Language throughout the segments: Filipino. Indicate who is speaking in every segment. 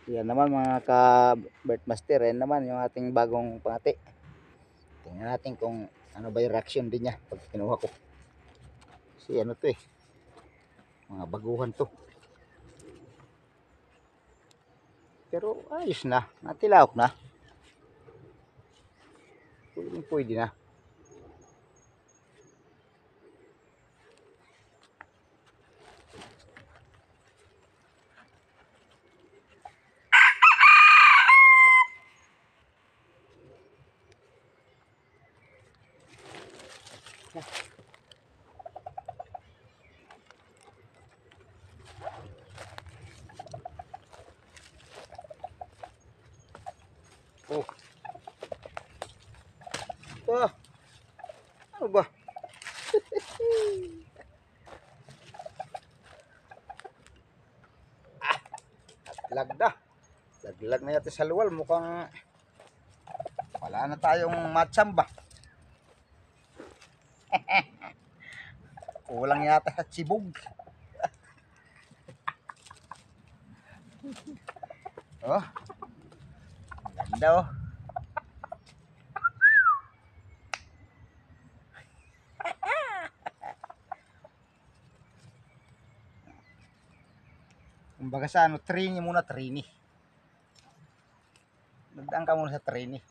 Speaker 1: Yan naman mga ka-Birdmaster, yan naman yung ating bagong pangati. Tingnan natin kung ano ba yung reaction din niya pag kinuha ko. Kasi ano to eh, mga baguhan to. Pero ayos na, natilawak na. Pwede na. Oh. Ah, ano ba? Lagda. Laglag na yata sa luwal. Mukhang wala na tayong matsamba. Kulang yata sa sibog. Oh, ganda oh. Kumbaga sa ano, trini muna, trini. Nagdaan ka muna sa trini.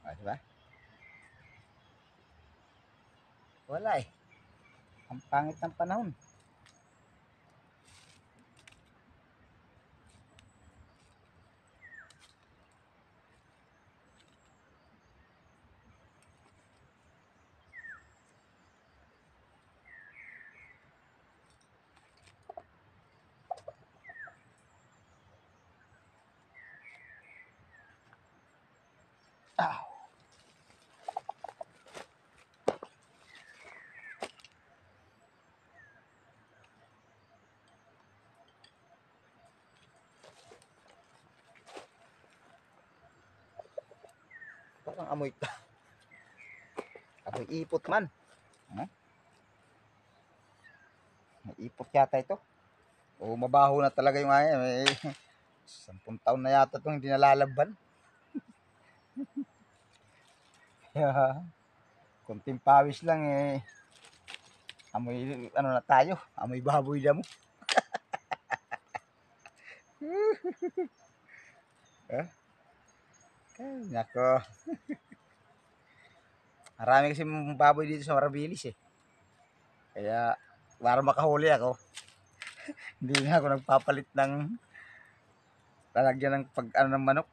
Speaker 1: Ah, diba? Wala eh. Ang pangit ng panahon. Ah. Parang amoy ka. Amoy ipot man. Huh? May ipot yata ito. O mabaho na talaga yung ay. May 10 taon na yata itong hindi nalalaban. Kunting pawis lang eh. Amoy ano na tayo. Amoy baboy na mo. Eh? Ay, nako. Marami kasi baboy dito sa Marabilis eh. Kaya para makahuli ako, hindi na ako nagpapalit ng lalagyan ng pag ano ng manok.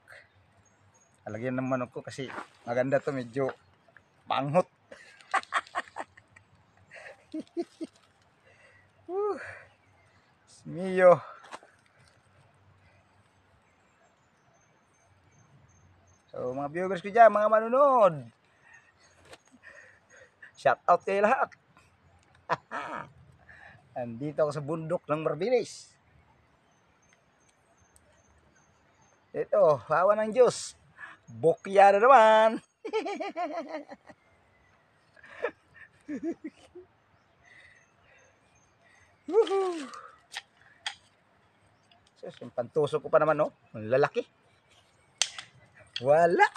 Speaker 1: Lalagyan ng manok ko kasi maganda to, medyo panghot. Mio. So mga viewers ko dyan, mga manunod, shout out kayo lahat. Andito ako sa bundok ng Marbilis. Ito, hawa ng Diyos. Bokya na naman. So, yung pantusok ko pa naman, no? Ang lalaki. Wala.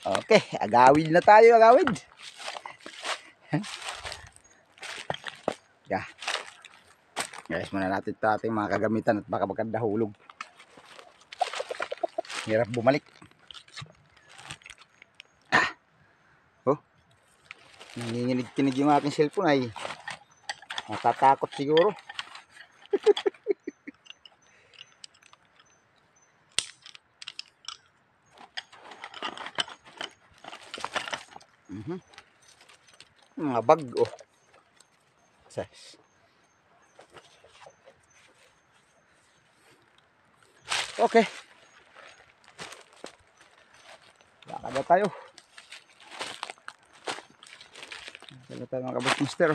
Speaker 1: Okay, agawid na tayo, agawid. Yeah. Guys, muna natin ito ating mga kagamitan at baka maganda hulog. Hirap bumalik. Oh, nanginginig-kinig yung aking cellphone ay matatakot siguro. Mga bag, oh. Size. Okay. Lakad na tayo. Lakad na tayo mga kabutmaster.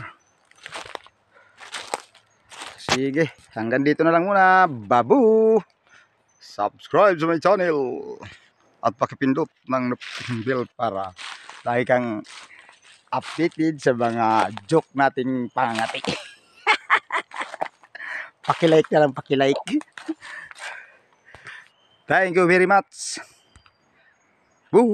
Speaker 1: Sige, hanggang dito na lang muna. Babu! Subscribe sa my channel. At pakipindot ng bell para lagi kang updated sa mga joke nating pangangati. Pakilike na lang, pakilike. Thank you very much. Woo!